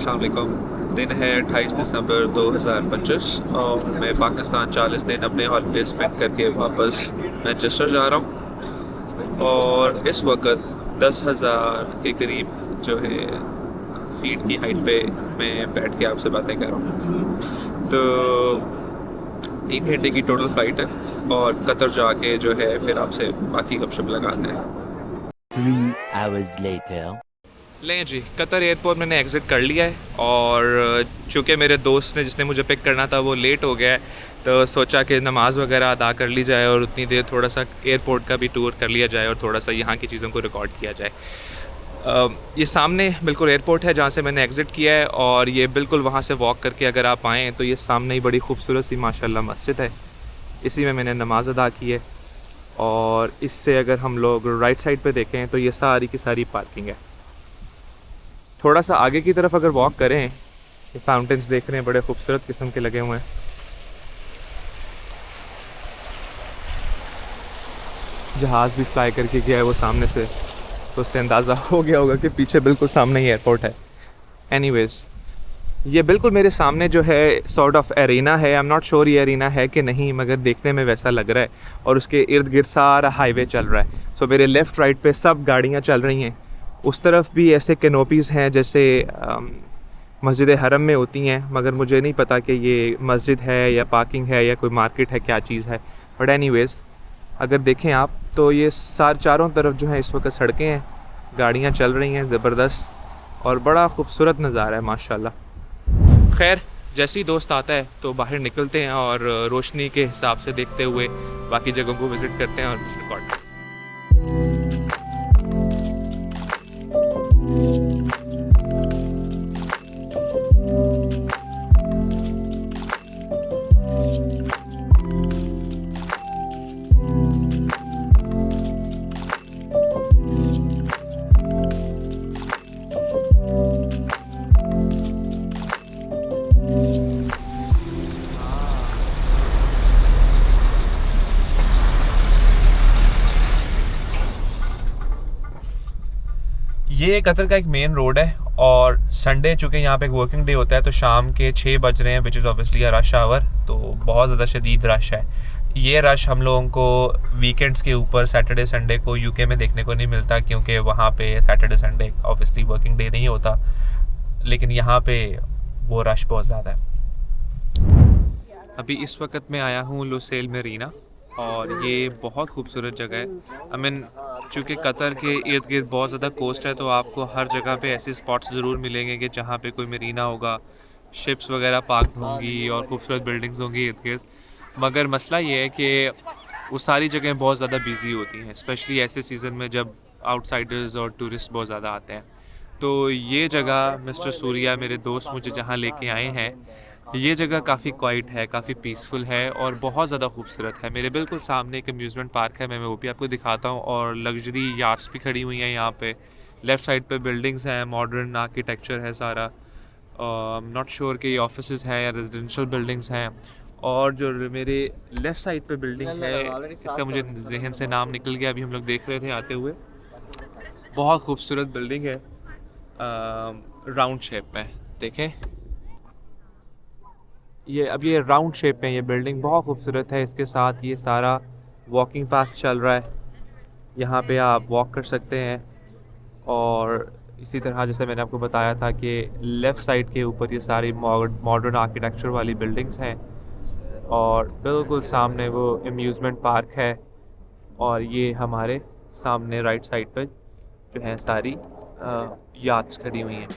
अस्सलाम वालेकुम। दिन है 28 दिसंबर 2025 और मैं पाकिस्तान 40 दिन अपने हॉलीडे स्पेंड करके वापस मैनचेस्टर जा रहा हूँ। और इस वक्त 10,000 के करीब जो है फीट की हाइट पे मैं बैठ के आपसे बातें कर रहा हूँ। तो 3 घंटे की टोटल फ़्लाइट है और कतर जाके जो है फिर आपसे बाकी गपशप लगाते हैं। 3 hours later. लें जी, कतर एयरपोर्ट मैंने एग्ज़िट कर लिया है और चूँकि मेरे दोस्त ने जिसने मुझे पिक करना था वो लेट हो गया है, तो सोचा कि नमाज़ वगैरह अदा कर ली जाए और उतनी देर थोड़ा सा एयरपोर्ट का भी टूर कर लिया जाए और थोड़ा सा यहाँ की चीज़ों को रिकॉर्ड किया जाए। ये सामने बिल्कुल एयरपोर्ट है जहाँ से मैंने एग्ज़िट किया है और ये बिल्कुल वहाँ से वॉक करके अगर आप आएँ तो ये सामने ही बड़ी खूबसूरत सी माशाल्लाह मस्जिद है, इसी में मैंने नमाज़ अदा की है। और इससे अगर हम लोग राइट साइड पे देखें तो ये सारी की सारी पार्किंग है। थोड़ा सा आगे की तरफ अगर वॉक करें, ये फाउंटेन्स देख रहे हैं बड़े खूबसूरत किस्म के लगे हुए हैं। जहाज़ भी फ्लाई करके गया है वो सामने से, तो उससे अंदाज़ा हो गया होगा कि पीछे बिल्कुल सामने ही एयरपोर्ट है। एनीवेज़, ये बिल्कुल मेरे सामने जो है सॉर्ट ऑफ एरिना है। आई एम नॉट श्योर ये एरिना है कि नहीं, मगर देखने में वैसा लग रहा है। और उसके इर्द गिर्द सारा हाईवे चल रहा है। सो मेरे लेफ़्ट राइट पे सब गाड़ियाँ चल रही हैं। उस तरफ भी ऐसे कैनोपीज़ हैं जैसे मस्जिद हरम में होती हैं, मगर मुझे नहीं पता कि ये मस्जिद है या पार्किंग है या कोई मार्केट है, क्या चीज़ है। बट एनीवेज़, अगर देखें आप तो ये चारों तरफ जो है इस वक्त सड़कें हैं, गाड़ियाँ चल रही हैं ज़बरदस्त और बड़ा खूबसूरत नज़ारा है माशाल्लाह। खैर, जैसे ही दोस्त आता है तो बाहर निकलते हैं और रोशनी के हिसाब से देखते हुए बाकी जगहों को विज़िट करते हैं और रिकॉर्ड। ये कतर का एक मेन रोड है और संडे चूँकि यहाँ पे एक वर्किंग डे होता है तो शाम के 6 बज रहे हैं, which is obviously rush hour, तो बहुत ज़्यादा शदीद रश है। ये रश हम लोगों को वीकेंड्स के ऊपर सैटरडे संडे को यूके में देखने को नहीं मिलता, क्योंकि वहाँ पे Saturday Sunday obviously working day नहीं होता, लेकिन यहाँ पे वो रश बहुत ज़्यादा है। अभी इस वक्त मैं आया हूँ लुसेल मरीना और ये बहुत खूबसूरत जगह है। आई मीन, चूँकि कतर के इर्द गिर्द बहुत ज़्यादा कोस्ट है तो आपको हर जगह पे ऐसे स्पॉट्स ज़रूर मिलेंगे कि जहाँ पे कोई मरीना होगा, शिप्स वगैरह पार्क होंगी और खूबसूरत बिल्डिंग्स होंगी इर्द गिर्द। मगर मसला ये है कि वो सारी जगहें बहुत ज़्यादा बिजी होती हैं, स्पेशली ऐसे सीज़न में जब आउटसाइडर्स और टूरिस्ट बहुत ज़्यादा आते हैं। तो ये जगह मिस्टर सूर्या, मेरे दोस्त, मुझे जहाँ लेके आए हैं, ये जगह काफ़ी क्वाइट है, काफ़ी पीसफुल है और बहुत ज़्यादा खूबसूरत है। मेरे बिल्कुल सामने एक अम्यूज़मेंट पार्क है, मैं वो भी आपको दिखाता हूँ, और लग्जरी यार्ड्स भी खड़ी हुई हैं यहाँ पे। लेफ़्ट साइड पे बिल्डिंग्स हैं, मॉडर्न आर्किटेक्चर है सारा। नॉट श्योर कि ये ऑफिसेज़ हैं या रेजिडेंशियल बिल्डिंग्स हैं। और जो मेरे लेफ़्ट साइड पे बिल्डिंग है, इसका मुझे जहन से नाम निकल गया, अभी हम लोग देख रहे थे आते हुए। बहुत खूबसूरत बिल्डिंग है, राउंड शेप में, देखें ये राउंड शेप में ये बिल्डिंग बहुत खूबसूरत है। इसके साथ ये सारा वॉकिंग पाथ चल रहा है, यहाँ पे आप वॉक कर सकते हैं। और इसी तरह जैसे मैंने आपको बताया था कि लेफ़्ट साइड के ऊपर ये सारी मॉडर्न आर्किटेक्चर वाली बिल्डिंग्स हैं और बिल्कुल सामने वो अम्यूज़मेंट पार्क है। और ये हमारे सामने राइट साइड पर जो है सारी याट्स खड़ी हुई हैं।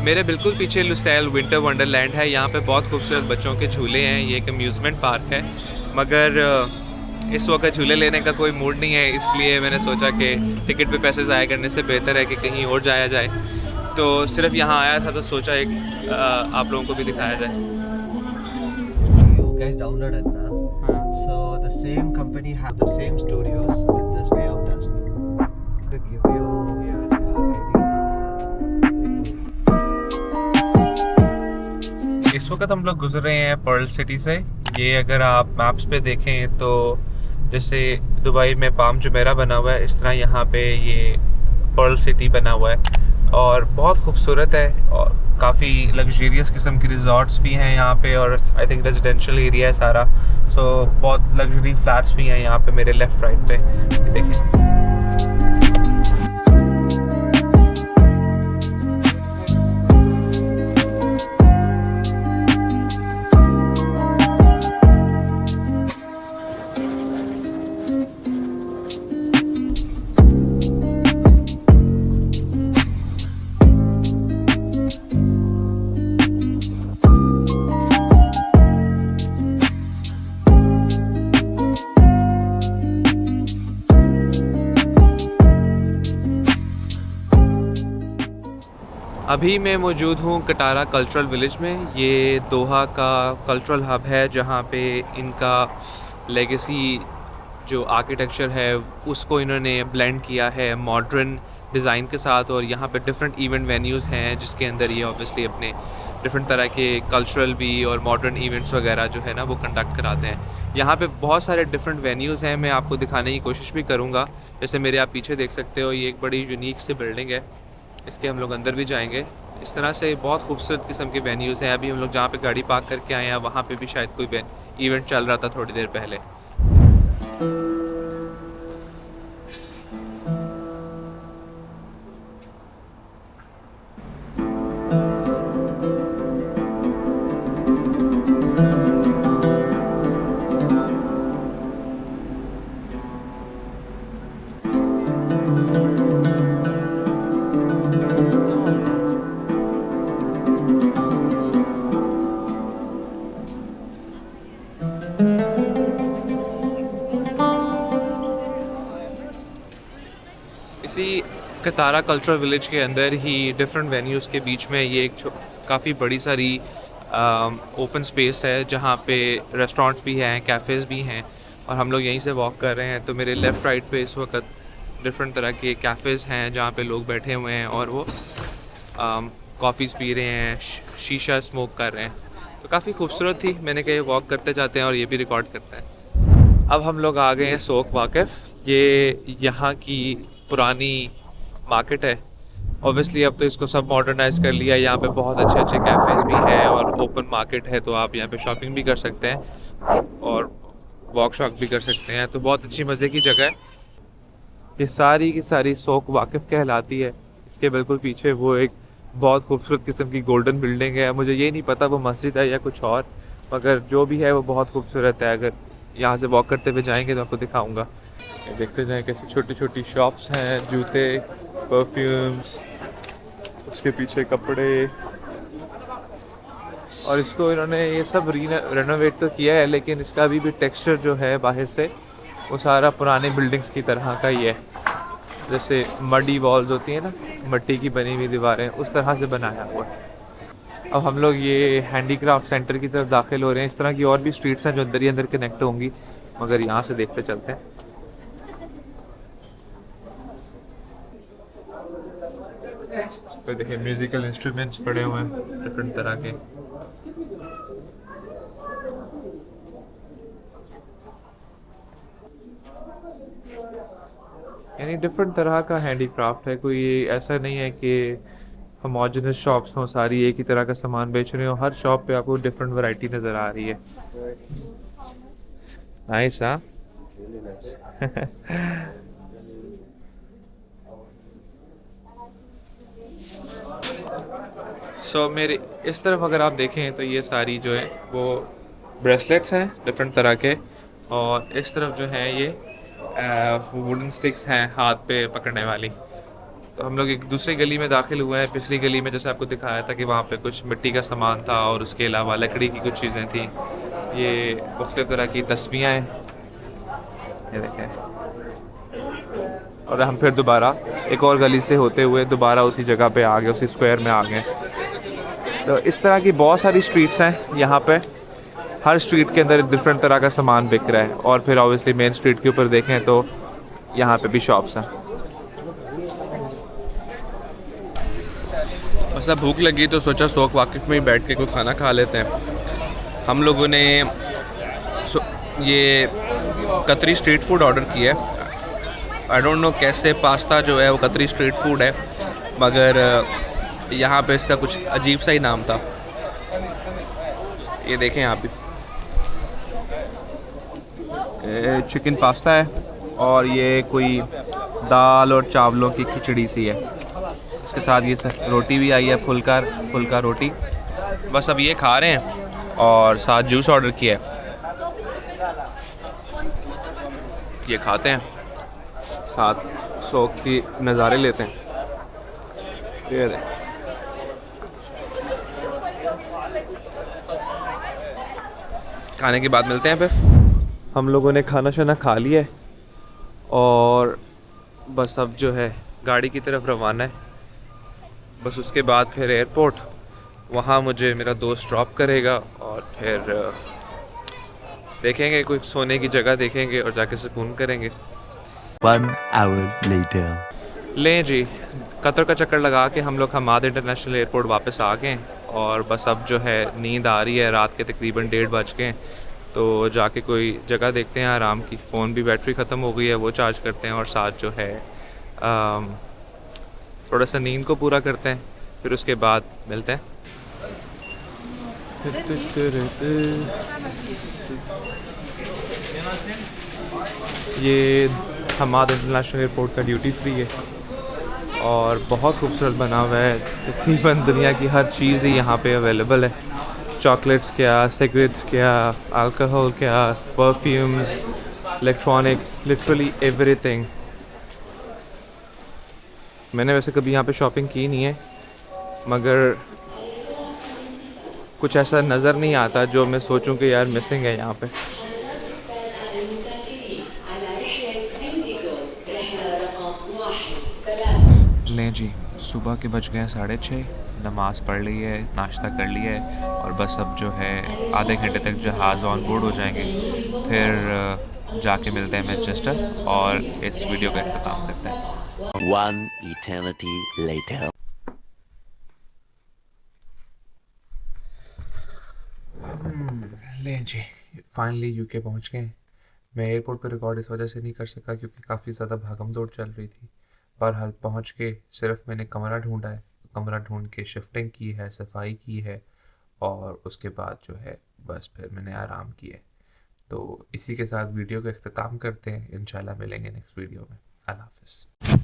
मेरे बिल्कुल पीछे लुसेल विंटर वंडरलैंड है। यहाँ पे बहुत खूबसूरत बच्चों के झूले हैं। ये एक अम्यूज़मेंट पार्क है, मगर इस वक्त झूले लेने का कोई मूड नहीं है, इसलिए मैंने सोचा कि टिकट पे पैसे ज़ाया करने से बेहतर है कि कहीं और जाया जाए। तो सिर्फ यहाँ आया था तो सोचा एक आप लोगों को भी दिखाया जाए। You guys downloaded now. So the same company have the same studios with this way out as well. To give you your ID. इस वक्त हम लोग गुजर रहे हैं पर्ल सिटी से। ये अगर आप मैप्स पे देखें तो जैसे दुबई में पाम जुमेरा बना हुआ है, इस तरह यहाँ पे ये पर्ल सिटी बना हुआ है और बहुत खूबसूरत है और काफ़ी लग्जरियस किस्म की रिजॉर्ट्स भी हैं यहाँ पे और आई थिंक रेजिडेंशियल एरिया है सारा। सो बहुत लग्जरी फ्लैट्स भी हैं यहाँ पे मेरे लेफ़्ट राइट पे, ये देखें। अभी मैं मौजूद हूँ कटारा कल्चरल विलेज में। ये दोहा का कल्चरल हब है जहाँ पे इनका लेगेसी जो आर्किटेक्चर है उसको इन्होंने ब्लेंड किया है मॉडर्न डिज़ाइन के साथ और यहाँ पे डिफरेंट इवेंट वेन्यूज़ हैं जिसके अंदर ये ऑब्वियसली अपने डिफरेंट तरह के कल्चरल भी और मॉडर्न इवेंट्स वगैरह जो है ना वो कंडक्ट कराते हैं। यहाँ पे बहुत सारे डिफरेंट वेन्यूज़ हैं, मैं आपको दिखाने की कोशिश भी करूँगा। जैसे मेरे आप पीछे देख सकते हो ये एक बड़ी यूनिक सी बिल्डिंग है, इसके हम लोग अंदर भी जाएंगे। इस तरह से बहुत खूबसूरत किस्म के वेन्यूज़ हैं। अभी हम लोग जहाँ पे गाड़ी पार्क करके आए हैं वहाँ पे भी शायद कोई इवेंट चल रहा था थोड़ी देर पहले। इसी कतारा कल्चरल विलेज के अंदर ही डिफरेंट वेन्यूज़ के बीच में ये एक काफ़ी बड़ी सारी ओपन स्पेस है जहाँ पे रेस्टोरेंट्स भी हैं, कैफ़ेज़ भी हैं और हम लोग यहीं से वॉक कर रहे हैं। तो मेरे लेफ़्ट राइट पे इस वक्त डिफरेंट तरह के कैफ़ेज़ हैं जहाँ पे लोग बैठे हुए हैं और वो कॉफ़ीज़ पी रहे हैं, शीशा स्मोक कर रहे हैं। तो काफ़ी खूबसूरत थी, मैंने कहा वॉक करते जाते हैं और ये भी रिकॉर्ड करते हैं। अब हम लोग आ गए हैं सोक वाकिफ़। ये यहाँ की पुरानी मार्केट है। ऑब्वियसली अब तो इसको सब मॉडर्नाइज कर लिया, यहाँ पे बहुत अच्छे अच्छे कैफ़ेज़ भी हैं और ओपन मार्केट है तो आप यहाँ पे शॉपिंग भी कर सकते हैं और वॉक शॉक भी कर सकते हैं। तो बहुत अच्छी मज़े की जगह है। ये सारी की सारी सोक वाकिफ़ कहलाती है। इसके बिल्कुल पीछे वो एक बहुत खूबसूरत किस्म की गोल्डन बिल्डिंग है। मुझे ये नहीं पता वो मस्जिद है या कुछ और, मगर जो भी है वो बहुत खूबसूरत है। अगर यहाँ से वॉक करते हुए जाएंगे तो आपको दिखाऊंगा। देखते जाएं कैसे छोटी छोटी शॉप्स हैं, जूते, परफ्यूम्स, उसके पीछे कपड़े और इसको इन्होंने ये सब रेनोवेट तो किया है लेकिन इसका अभी भी टेक्सचर जो है बाहर से वो सारा पुराने बिल्डिंग्स की तरह का ही है। जैसे मडी वॉल्स होती हैं ना, मिट्टी की बनी हुई दीवारें, उस तरह से बनाया हुआ है। अब हम लोग ये हैंडीक्राफ्ट सेंटर की तरफ दाखिल हो रहे हैं। इस तरह की और भी स्ट्रीट्स हैं जो अंदर ही अंदर कनेक्ट होंगी, मगर यहाँ से देखते चलते हैं। तो देखिए म्यूजिकल इंस्ट्रूमेंट्स पड़े हुए हैं डिफरेंट तरह के। यानी डिफरेंट तरह का हैंडीक्राफ्ट है, कोई ऐसा नहीं है कि होमोजेनस शॉप्स हों सारी एक ही तरह का सामान बेच रहे हो। हर शॉप पे आपको डिफरेंट वैरायटी नज़र आ रही है। नाइस हाँ। सो मेरे इस तरफ अगर आप देखें तो ये सारी जो है वो ब्रेसलेट्स हैं डिफरेंट तरह के और इस तरफ जो है ये वुडन स्टिक्स हैं हाथ पे पकड़ने वाली। तो हम लोग एक दूसरी गली में दाखिल हुए हैं। पिछली गली में जैसे आपको दिखाया था कि वहाँ पे कुछ मिट्टी का सामान था और उसके अलावा लकड़ी की कुछ चीज़ें थी। ये मुख्तलिफ तरह की तस्बीहां हैं, ये देखें। और हम फिर दोबारा एक और गली से होते हुए दोबारा उसी जगह पे आ गए, उसी स्क्वायर में आ गए। तो इस तरह की बहुत सारी स्ट्रीट्स हैं यहाँ पे। हर स्ट्रीट के अंदर डिफरेंट तरह का सामान बिक रहा है। और फिर ऑब्वियसली मेन स्ट्रीट के ऊपर देखें तो यहाँ पे भी शॉप्स हैं। बस अब भूख लगी तो सोचा सोक वाकिफ़ में ही बैठ के कोई खाना खा लेते हैं। हम लोगों ने ये कतरी स्ट्रीट फूड ऑर्डर किया है। आई डोंट नो कैसे पास्ता जो है वो कतरी स्ट्रीट फूड है, मगर यहाँ पे इसका कुछ अजीब सा ही नाम था। ये देखें यहाँ पे चिकन पास्ता है और ये कोई दाल और चावलों की खिचड़ी सी है। इसके साथ ये रोटी भी आई है, फुल्का रोटी। बस अब ये खा रहे हैं और साथ जूस ऑर्डर किया है, ये खाते हैं, साथ सोक की नज़ारे लेते हैं। ये देखें। खाने के बाद मिलते हैं फिर। हम लोगों ने खाना शाना खा लिया है और बस अब जो है गाड़ी की तरफ रवाना है। बस उसके बाद फिर एयरपोर्ट, वहाँ मुझे मेरा दोस्त ड्रॉप करेगा और फिर देखेंगे कोई सोने की जगह देखेंगे और जाके सुकून करेंगे। 1 hour later. लें जी, कतर का चक्कर लगा के हम लोग हमाद इंटरनेशनल एयरपोर्ट वापस आ गए और बस अब जो है नींद आ रही है। रात के तकरीबन 1:30 बज गए, तो जाके कोई जगह देखते हैं आराम की। फ़ोन भी बैटरी ख़त्म हो गई है, वो चार्ज करते हैं और साथ जो है थोड़ा सा नींद को पूरा करते हैं, फिर उसके बाद मिलते हैं। ये हमाद इंटरनेशनल एयरपोर्ट का ड्यूटी फ्री है और बहुत खूबसूरत बना हुआ है। तकरीबन दुनिया की हर चीज़ ही यहाँ पे अवेलेबल है। चॉकलेट्स क्या, सिगरेट्स क्या, अल्कोहल क्या, परफ्यूम्स, इलेक्ट्रॉनिक्स, लिटरली एवरीथिंग। मैंने वैसे कभी यहाँ पे शॉपिंग की नहीं है, मगर कुछ ऐसा नज़र नहीं आता जो मैं सोचूं कि यार मिसिंग है यहाँ पे। लें जी, सुबह के बज गए 6:30, नमाज़ पढ़ ली है, नाश्ता कर लिया है और बस अब जो है आधे घंटे तक जहाज़ ऑन बोर्ड हो जाएंगे। फिर जाके मिलते हैं मैनचेस्टर और इस वीडियो का इख्तिताम करते हैं। 1 eternity later. लें जी, फाइनली यूके पहुंच गए। मैं एयरपोर्ट पर रिकॉर्ड इस वजह से नहीं कर सका क्योंकि काफ़ी ज़्यादा भागम दौड़ चल रही थी। बहरहाल पहुंच के सिर्फ मैंने कमरा ढूंढा है, कमरा ढूंढ के शिफ्टिंग की है, सफाई की है और उसके बाद जो है बस फिर मैंने आराम किया है। तो इसी के साथ वीडियो का इख्तिताम करते हैं। इंशाल्लाह मिलेंगे नेक्स्ट वीडियो में। अल्लाह हाफ़िज़।